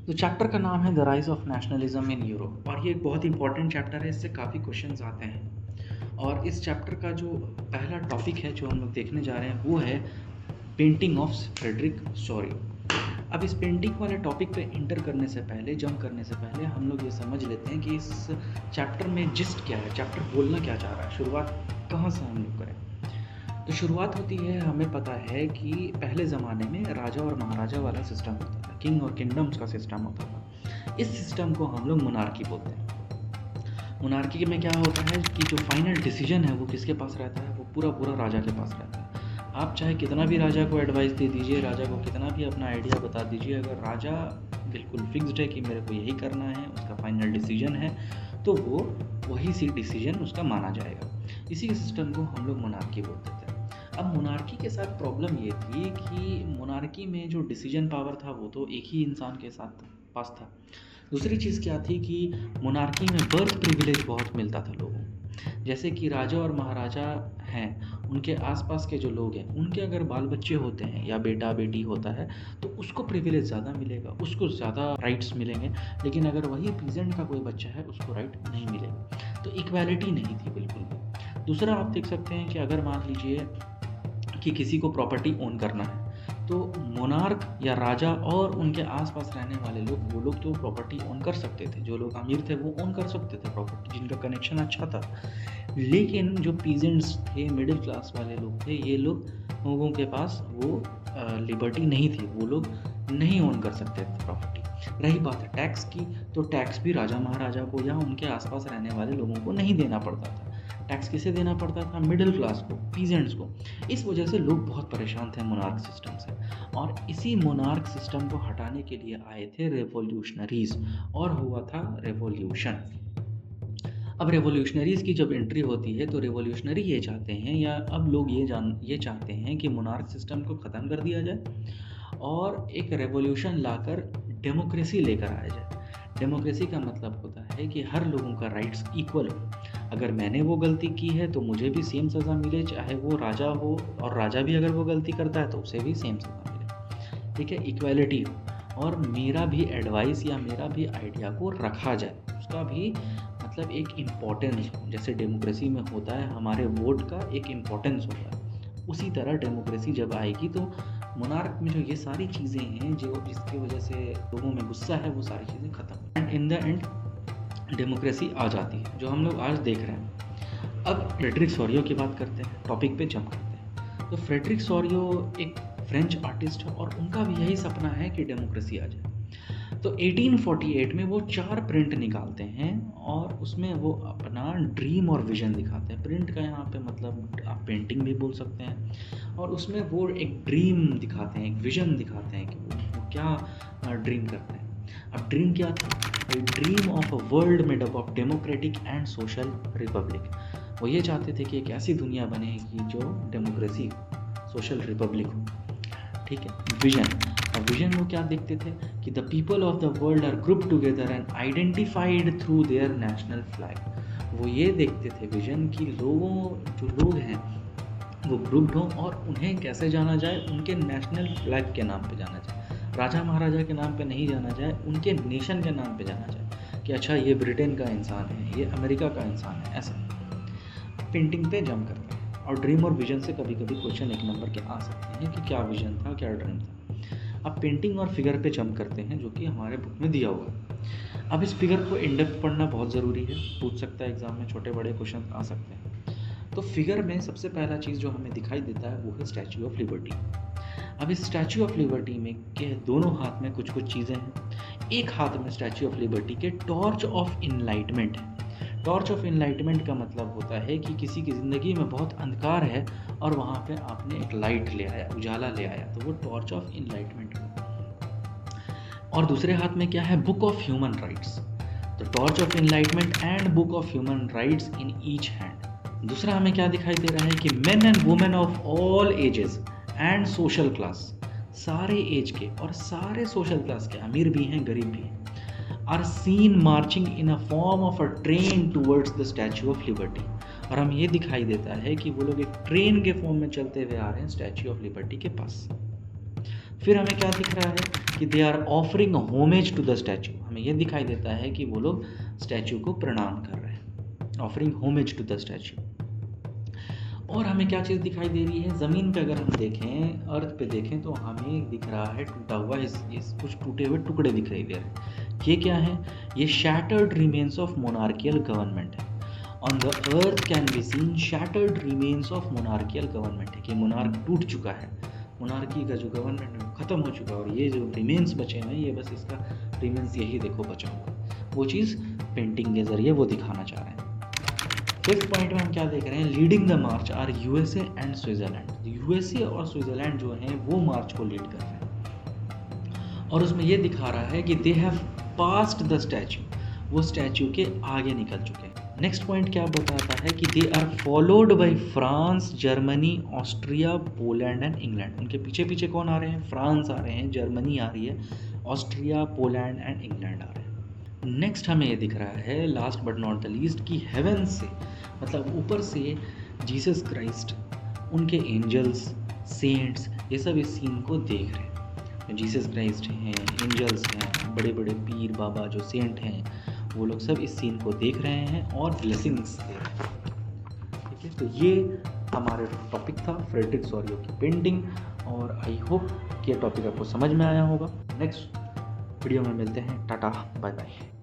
तो चैप्टर का नाम है the rise of nationalism in Europe और ये एक बहुत इंपॉर्टेंट चैप्टर है। इससे काफ़ी क्वेश्चंस आते हैं और इस चैप्टर का जो पहला टॉपिक है जो हम लोग देखने जा रहे हैं वो है पेंटिंग ऑफ फ्रेडरिक सोरियो। अब इस पेंटिंग वाले टॉपिक पे इंटर करने से पहले, जंप करने से पहले हम लोग ये समझ लेते हैं कि इस चैप्टर में जिस्ट क्या है, चैप्टर बोलना क्या चाह रहा है, शुरुआत कहाँ से हम लोग करें। तो शुरुआत होती है, हमें पता है कि पहले ज़माने में राजा और महाराजा वाला सिस्टम होता था, किंग और किंगडम्स का सिस्टम होता था। इस सिस्टम को हम लोग मोनार्की बोलते हैं। मोनार्की में क्या होता है कि जो फाइनल डिसीजन है वो किसके पास रहता है, वो पूरा राजा के पास रहता है। आप चाहे कितना भी राजा को एडवाइस दे दीजिए, राजा को कितना भी अपना आइडिया बता दीजिए, अगर राजा बिल्कुल फिक्स्ड है कि मेरे को यही करना है, उसका फाइनल डिसीजन है, तो वो वही सी डिसीजन उसका माना जाएगा। इसी सिस्टम को हम लोग मोनार्की बोलते थे। अब मोनार्की के साथ प्रॉब्लम ये थी कि मोनार्की में जो डिसीजन पावर था वो तो एक ही इंसान के साथ पास था। दूसरी चीज़ क्या थी कि मोनार्की में बर्थ प्रिविलेज बहुत मिलता था लोगों को। जैसे कि राजा और महाराजा हैं, उनके आसपास के जो लोग हैं, उनके अगर बाल बच्चे होते हैं या बेटा बेटी होता है तो उसको प्रिविलेज ज़्यादा मिलेगा, उसको ज़्यादा राइट्स मिलेंगे। लेकिन अगर वही पीजेंट का कोई बच्चा है उसको राइट नहीं मिलेगा। तो इक्वालिटी नहीं थी बिल्कुल भी। दूसरा आप देख सकते हैं कि अगर मान लीजिए कि किसी को प्रॉपर्टी ओन करना है तो मोनार्क या राजा और उनके आसपास रहने वाले लोग, वो लोग तो प्रॉपर्टी ओन कर सकते थे। जो लोग अमीर थे वो ओन कर सकते थे प्रॉपर्टी, जिनका कनेक्शन अच्छा था। लेकिन जो पीजेंट्स थे, मिडिल क्लास वाले लोग थे, ये लोगों के पास वो लिबर्टी नहीं थी, वो लोग नहीं ओन कर सकते थे प्रॉपर्टी। रही बात है टैक्स की, तो टैक्स भी राजा महाराजा को या उनके आसपास रहने वाले लोगों को नहीं देना पड़ता था। टैक्स किसे देना पड़ता था? मिडिल क्लास को, पीजेंट्स को। इस वजह से लोग बहुत परेशान थे मोनार्क सिस्टम से और इसी मोनार्क सिस्टम को हटाने के लिए आए थे रेवोल्यूशनरीज और हुआ था रेवोल्यूशन। अब रेवोल्यूशनरीज की जब एंट्री होती है तो रेवोल्यूशनरी ये चाहते हैं, या अब लोग ये चाहते हैं कि मोनार्क सिस्टम को ख़त्म कर दिया जाए और एक रेवोल्यूशन लाकर डेमोक्रेसी लेकर आया जाए। डेमोक्रेसी का मतलब होता है कि हर लोगों का राइट्स इक्वल हो। अगर मैंने वो गलती की है तो मुझे भी सेम सज़ा मिले, चाहे वो राजा हो, और राजा भी अगर वो गलती करता है तो उसे भी सेम सज़ा मिले। ठीक है, इक्वालिटी हो और मेरा भी एडवाइस या मेरा भी आइडिया को रखा जाए, उसका भी मतलब एक इम्पोर्टेंस हो। जैसे डेमोक्रेसी में होता है, हमारे वोट का एक इम्पोर्टेंस होता है, उसी तरह डेमोक्रेसी जब आएगी तो मोनार्क में जो ये सारी चीज़ें हैं जो जिसकी वजह से लोगों में गुस्सा है, वो सारी चीज़ें ख़त्म and in the end democracy आ जाती है, जो हम लोग आज देख रहे हैं। अब फ्रेडरिक सोरियो की बात करते हैं, टॉपिक पे जंप करते हैं। तो फ्रेडरिक सोरियो एक फ्रेंच आर्टिस्ट है और उनका भी यही सपना है कि डेमोक्रेसी आ जाए। तो 1848 में वो 4 प्रिंट निकालते हैं और उसमें वो अपना ड्रीम और विज़न दिखाते हैं। प्रिंट का यहाँ पे मतलब आप पेंटिंग भी बोल सकते हैं। और उसमें वो एक ड्रीम दिखाते हैं, एक विज़न दिखाते हैं कि वो क्या ड्रीम करते हैं। अब ड्रीम क्या था? Dream of a world made up of democratic and social Republic. वो ये चाहते थे कि एक ऐसी दुनिया बने कि जो डेमोक्रेसी, सोशल रिपब्लिक हो। ठीक है, विजन। और विजन वो क्या देखते थे कि the people of the world are group together and identified through their national flag. वो ये देखते थे विजन कि जो लोग हैं वो ग्रुप्ड हों और उन्हें कैसे जाना जाए, उनके नेशनल फ्लैग के नाम पे जाना जाए। राजा महाराजा के नाम पे नहीं जाना जाए, उनके नेशन के नाम पे जाना जाए कि अच्छा ये ब्रिटेन का इंसान है, ये अमेरिका का इंसान है। ऐसा पेंटिंग पे जंप करते हैं और ड्रीम और विजन से कभी कभी क्वेश्चन एक नंबर के आ सकते हैं कि क्या विजन था, क्या ड्रीम था। अब पेंटिंग और फिगर पे जंप करते हैं, जो कि हमारे बुक में दिया हुआ है। अब इस फिगर को इन डेप्थ पढ़ना बहुत ज़रूरी है, पूछ सकता है एग्जाम में, छोटे बड़े क्वेश्चन आ सकते हैं। तो फिगर में सबसे पहला चीज़ जो हमें दिखाई देता है वो है स्टैचू ऑफ लिबर्टी। अब इस स्टैचू ऑफ लिबर्टी में के दोनों हाथ में कुछ कुछ चीज़ें हैं। एक हाथ में स्टैचू ऑफ लिबर्टी के टॉर्च ऑफ इनलाइटमेंट है। टॉर्च ऑफ इनलाइटमेंट का मतलब होता है कि किसी की ज़िंदगी में बहुत अंधकार है और वहाँ पे आपने एक लाइट ले आया, उजाला ले आया, तो वो टॉर्च ऑफ इनलाइटमेंट है। और दूसरे हाथ में क्या है? Book of human rights. तो torch of enlightenment and book of human rights in each hand. दूसरा हमें क्या दिखाई दे रहा है कि men and women of all ages and social class, सारे एज के और सारे सोशल क्लास के, अमीर भी हैं गरीब भी हैं, are seen marching in a form of a train towards the Statue of Liberty. और हमें ये दिखाई देता है कि वो लोग एक ट्रेन के फॉर्म में चलते हुए आ रहे हैं स्टैचू ऑफ लिबर्टी के पास। फिर हमें क्या दिख रहा है कि they are offering homage to the statue, हमें ये दिखाई देता है कि वो लोग स्टैचू को प्रणाम कर रहे हैं, offering homage to the statue. और हमें क्या चीज़ दिखाई दे रही है, ज़मीन पे अगर हम देखें, अर्थ पे देखें, तो हमें दिख रहा है टूटा हुआ इस कुछ टूटे हुए टुकड़े दिखाई दे रहे हैं। ये क्या है, ये shattered remains of monarchial government है। On the earth can be seen shattered remains of monarchial government है, कि मोनार्क टूट चुका है, मोनार्की का जो गवर्नमेंट है ख़त्म हो चुका है, और ये जो रिमेन्स बचे हैं ये बस इसका रिमेन्स यही देखो बचा हुआ, वो चीज़ पेंटिंग के ज़रिए वो दिखाना चाह रहे हैं। फिफ्थ पॉइंट में हम क्या देख रहे हैं, leading the march are USA and Switzerland. USA और स्विट्जरलैंड जो हैं वो मार्च को लीड कर रहे हैं, और उसमें ये दिखा रहा है कि they have passed the statue, वो स्टैचू के आगे निकल चुके हैं। नेक्स्ट पॉइंट क्या बताता है कि they are followed by France, Germany, Austria, Poland and England. उनके पीछे पीछे कौन आ रहे हैं, फ्रांस आ रहे हैं, जर्मनी आ रही है, ऑस्ट्रिया, पोलैंड एंड इंग्लैंड आ रहे हैं। नेक्स्ट हमें ये दिख रहा है last but not the least कि हेवन से, मतलब ऊपर से जीसस क्राइस्ट, उनके एंजल्स, सेंट्स, ये सब इस सीन को देख रहे हैं। जीसस क्राइस्ट हैं, एंजल्स हैं, बड़े बड़े पीर बाबा जो सेंट हैं, वो लोग सब इस सीन को देख रहे हैं और ब्लेसिंग्स दे रहे हैं। ठीक है, तो ये हमारा टॉपिक था फ्रेडरिक सोरियो की पेंटिंग, और आई होप कि ये टॉपिक आपको समझ में आया होगा। नेक्स्ट वीडियो में मिलते हैं, टाटा बाय बाय।